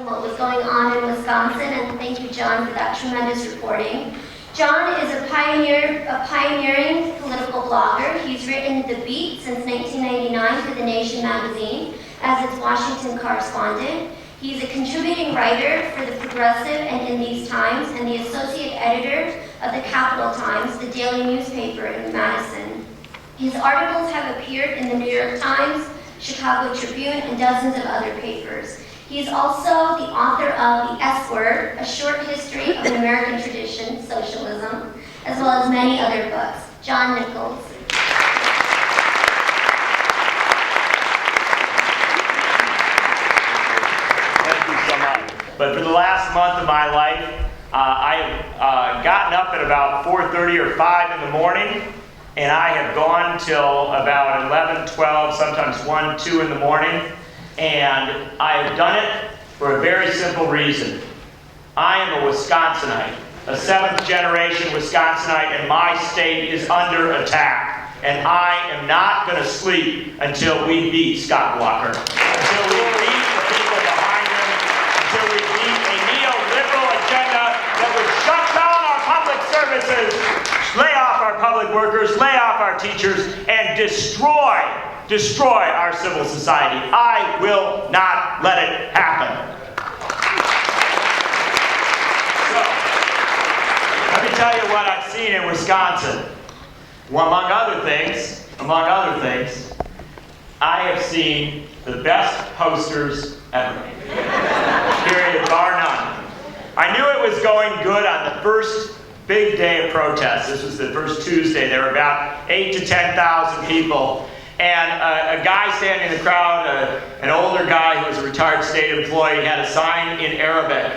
and what was going on in Wisconsin, and thank you, John, for that tremendous reporting. John is a pioneering political blogger. He's written The Beat since 1999 for The Nation magazine as its Washington correspondent. He's a contributing writer for The Progressive and In These Times, and the associate editor of the Capital Times, the daily newspaper in Madison. His articles have appeared in the New York Times, Chicago Tribune, and dozens of other papers. He is also the author of The S Word, A Short History of American Tradition, Socialism, as well as many other books. John Nichols. Thank you so much. But for the last month of my life, I've gotten up at about 4:30 or 5 in the morning, and I have gone till about 11, 12, sometimes 1, 2 in the morning. And I have done it for a very simple reason. I am a Wisconsinite, a 7th generation Wisconsinite, and my state is under attack. And I am not going to sleep until we beat Scott Walker, until we beat the people behind him, until we beat a neoliberal agenda that would shut down our public services, lay off our public workers, lay off our teachers, and destroy our civil society. I will not let it happen. So, let me tell you what I've seen in Wisconsin. Well, among other things, I have seen the best posters ever. Period, bar none. I knew it was going good on the first big day of protest. This was the first Tuesday. There were about 8,000 to 10,000 people. And a guy standing in the crowd, an older guy who was a retired state employee, had a sign in Arabic.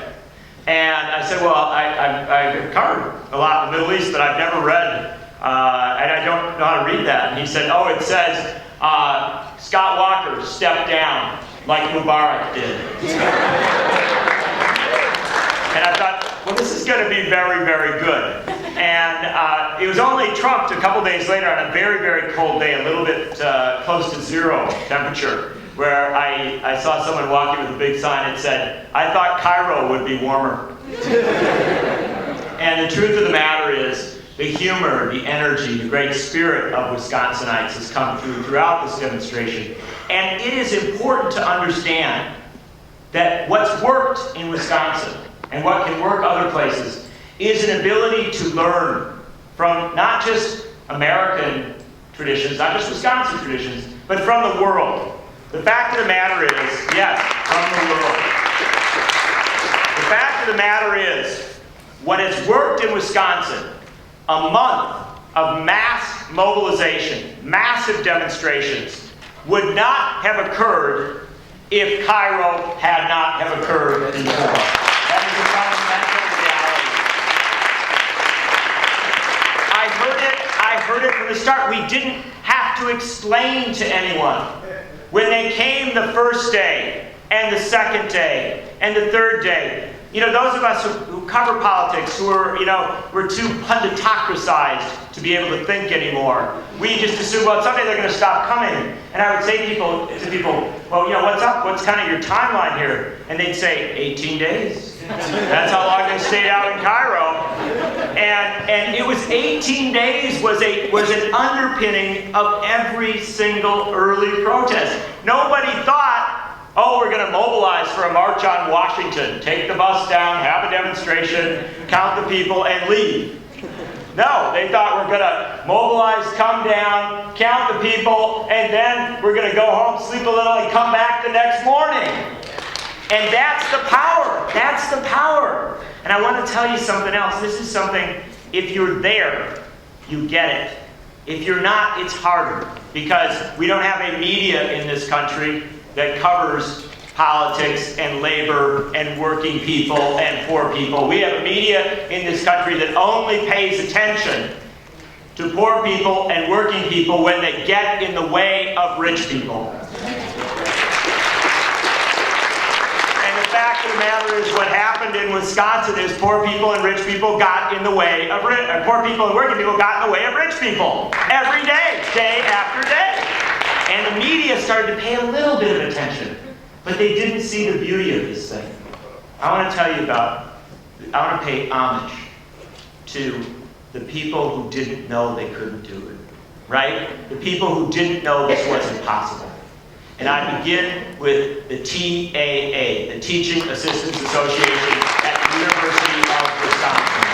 And I said, well, I've covered a lot in the Middle East, but I've never read, and I don't know how to read that. And he said, oh, it says, Scott Walker stepped down like Mubarak did. And I thought, well, this is going to be very, very good. And it was only trumped a couple days later on a very, very cold day, a little bit close to 0 temperature, where I saw someone walking with a big sign that said, I thought Cairo would be warmer. And the truth of the matter is, the humor, the energy, the great spirit of Wisconsinites has come throughout this demonstration. And it is important to understand that what's worked in Wisconsin and what can work other places is an ability to learn from not just American traditions, not just Wisconsin traditions, but from the world. The fact of the matter is, yes, from the world. The fact of the matter is, what has worked in Wisconsin, a month of mass mobilization, massive demonstrations, would not have occurred if Cairo had not have occurred before. That is a fundamental reality. I heard it from the start. We didn't have to explain to anyone. When they came the first day, and the second day, and the third day, you know, those of us who cover politics, who are, we're too punditocratized to be able to think anymore. We just assume, well, someday they're going to stop coming. And I would say to people, well, what's up? What's kind of your timeline here? And they'd say, 18 days. That's how long they stayed out in Cairo. And it was 18 days was an underpinning of every single early protest. Nobody thought, oh, we're going to mobilize for a march on Washington, take the bus down, have a demonstration, count the people, and leave. No, they thought we're going to mobilize, come down, count the people, and then we're going to go home, sleep a little, and come back the next morning. And that's the power. That's the power. And I want to tell you something else. This is something, if you're there, you get it. If you're not, it's harder. Because we don't have a media in this country that covers politics and labor and working people and poor people. We have a media in this country that only pays attention to poor people and working people when they get in the way of rich people. And the fact of the matter is, what happened in Wisconsin is poor people and rich people got in the way of poor people and working people got in the way of rich people every day, day after day. And the media started to pay a little bit of attention, but they didn't see the beauty of this thing. I want to tell you about, I want to pay homage to the people who didn't know they couldn't do it, right? The people who didn't know this wasn't possible. And I begin with the TAA, the Teaching Assistants Association at the University of Wisconsin.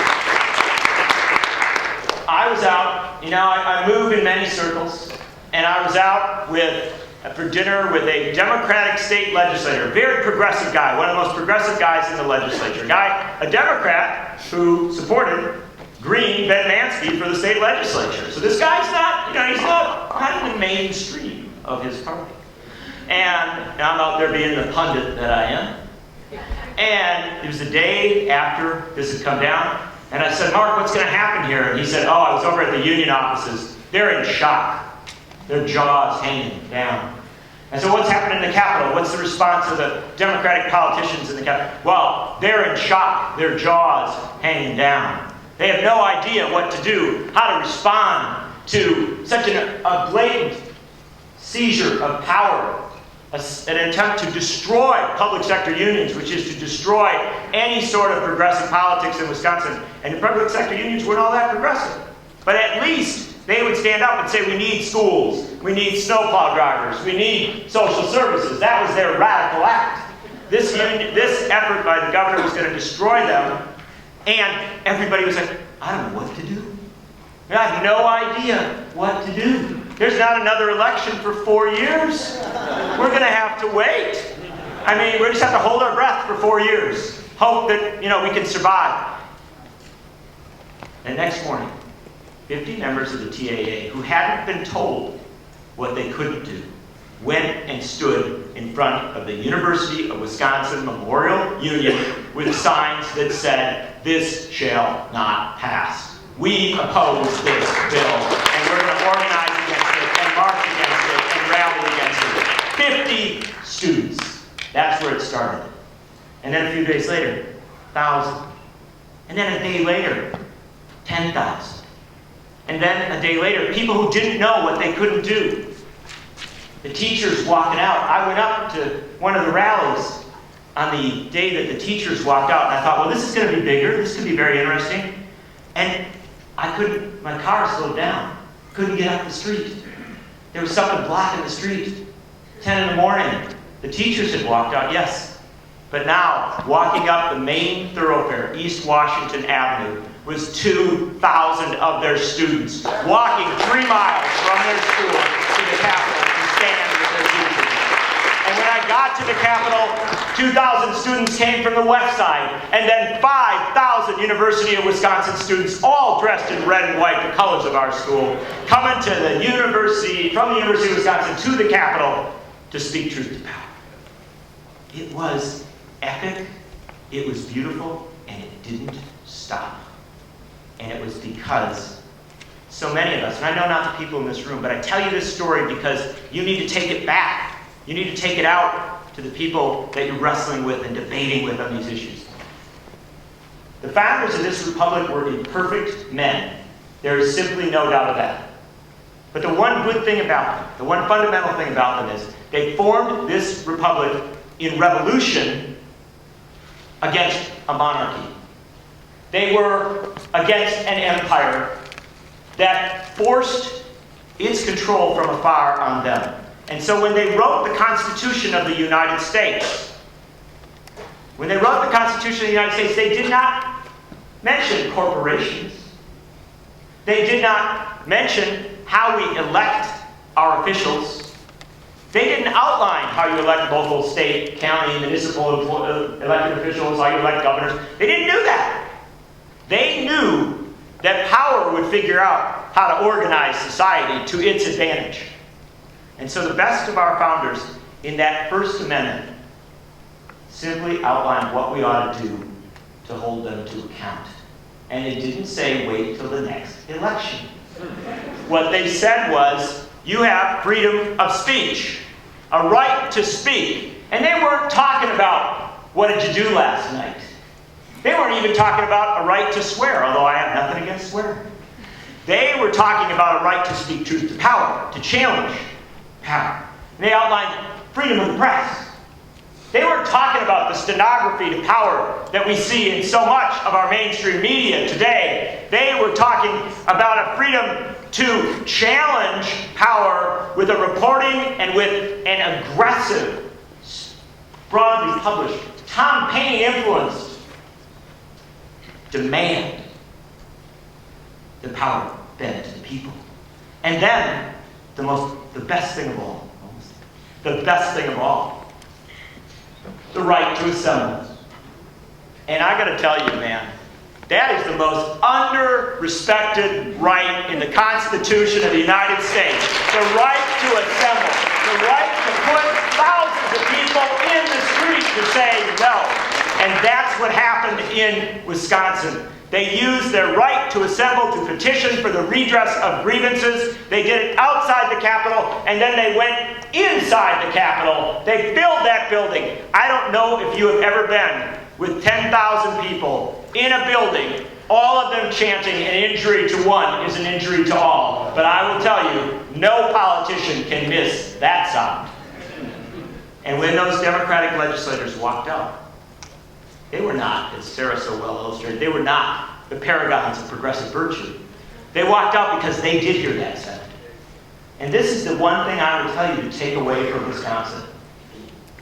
I was out, I move in many circles, and I was out for dinner with a Democratic state legislator, a very progressive guy, one of the most progressive guys in the legislature. A Democrat who supported Green Ben Mansky for the state legislature. So this guy's not, he's not in the mainstream of his party. And I'm out there being the pundit that I am. And it was the day after this had come down. And I said, Mark, what's going to happen here? And he said, I was over at the union offices. They're in shock. Their jaws hanging down. And so what's happened in the Capitol? What's the response of the Democratic politicians in the Capitol? Well, they're in shock. Their jaws hanging down. They have no idea what to do, how to respond to such a blatant seizure of power, an attempt to destroy public sector unions, which is to destroy any sort of progressive politics in Wisconsin. And the public sector unions weren't all that progressive. But at least they would stand up and say, we need schools, we need snowplow drivers, we need social services. That was their radical act. This effort by the governor was going to destroy them, and everybody was like, I don't know what to do. I have no idea what to do. There's not another election for 4 years. We're going to have to wait. We just have to hold our breath for 4 years. Hope that, we can survive. And next morning, 50 members of the TAA who hadn't been told what they couldn't do went and stood in front of the University of Wisconsin Memorial Union with signs that said, "This shall not pass. We oppose this bill, and we're going to organize against it, and march against it, and rally against it." 50 students. That's where it started. And then a few days later, 1,000. And then a day later, 10,000. And then a day later, people who didn't know what they couldn't do. The teachers walking out. I went up to one of the rallies on the day that the teachers walked out, and I thought, well, this is going to be bigger. This could be very interesting. And my car slowed down. Couldn't get up the street. There was something blocking the street. 10 in the morning. The teachers had walked out, yes. But now, walking up the main thoroughfare, East Washington Avenue, was 2,000 of their students walking 3 miles from their school to the Capitol to stand with their teachers. And when I got to the Capitol, 2,000 students came from the west side, and then 5,000 University of Wisconsin students, all dressed in red and white, the colors of our school, coming to the university, from the University of Wisconsin to the Capitol to speak truth to power. It was epic, it was beautiful, and it didn't stop. And it was because so many of us, and I know not the people in this room, but I tell you this story because you need to take it back. You need to take it out to the people that you're wrestling with and debating with on these issues. The founders of this republic were imperfect men. There is simply no doubt of that. But the one good thing about them, the one fundamental thing about them is they formed this republic in revolution against a monarchy. They were against an empire that forced its control from afar on them. And so when they wrote the Constitution of the United States, they did not mention corporations. They did not mention how we elect our officials. They didn't outline how you elect local, state, county, municipal elected officials, how you elect governors. They didn't do that. They knew that power would figure out how to organize society to its advantage. And so the best of our founders in that First Amendment simply outlined what we ought to do to hold them to account. And it didn't say wait till the next election. What they said was, you have freedom of speech, a right to speak. And they weren't talking about, what did you do last night? They weren't even talking about a right to swear, although I have nothing against swearing. They were talking about a right to speak truth to power, to challenge power. And they outlined freedom of the press. They weren't talking about the stenography to power that we see in so much of our mainstream media today. They were talking about a freedom to challenge power with a reporting and with an aggressive, broadly published, Tom Paine-influenced demand the power bent to the people. And then, the best thing of all, the right to assemble. And I gotta tell you, man, that is the most under-respected right in the Constitution of the United States. The right to assemble. The right to put thousands of people in the street to say no. And that's what happened in Wisconsin. They used their right to assemble to petition for the redress of grievances. They did it outside the Capitol, and then they went inside the Capitol. They filled that building. I don't know if you have ever been with 10,000 people in a building, all of them chanting an injury to one is an injury to all. But I will tell you, no politician can miss that sound. And when those Democratic legislators walked out, they were not, as Sarah so well illustrated, they were not the paragons of progressive virtue. They walked out because they did hear that sound. And this is the one thing I would tell you to take away from Wisconsin.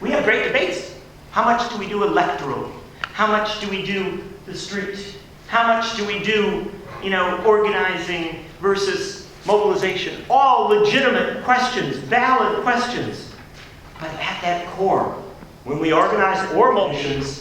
We have great debates. How much do we do electoral? How much do we do the street? How much do we do, organizing versus mobilization? All legitimate questions, valid questions. But at that core, when we organize or motions,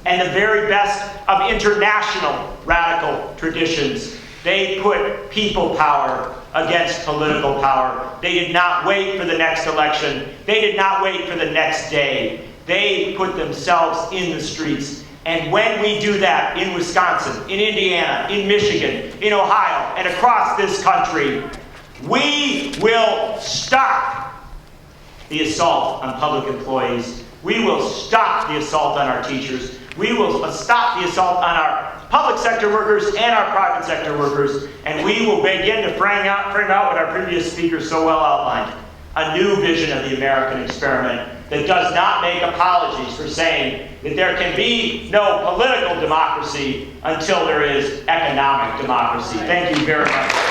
and the very best of international radical traditions, they put people power against political power. They did not wait for the next election. They did not wait for the next day. They put themselves in the streets. And when we do that in Wisconsin, in Indiana, in Michigan, in Ohio, and across this country, we will stop the assault on public employees. We will stop the assault on our teachers. We will stop the assault on our public sector workers and our private sector workers. And we will begin to frame out what our previous speaker so well outlined. A new vision of the American experiment that does not make apologies for saying that there can be no political democracy until there is economic democracy. Thank you very much.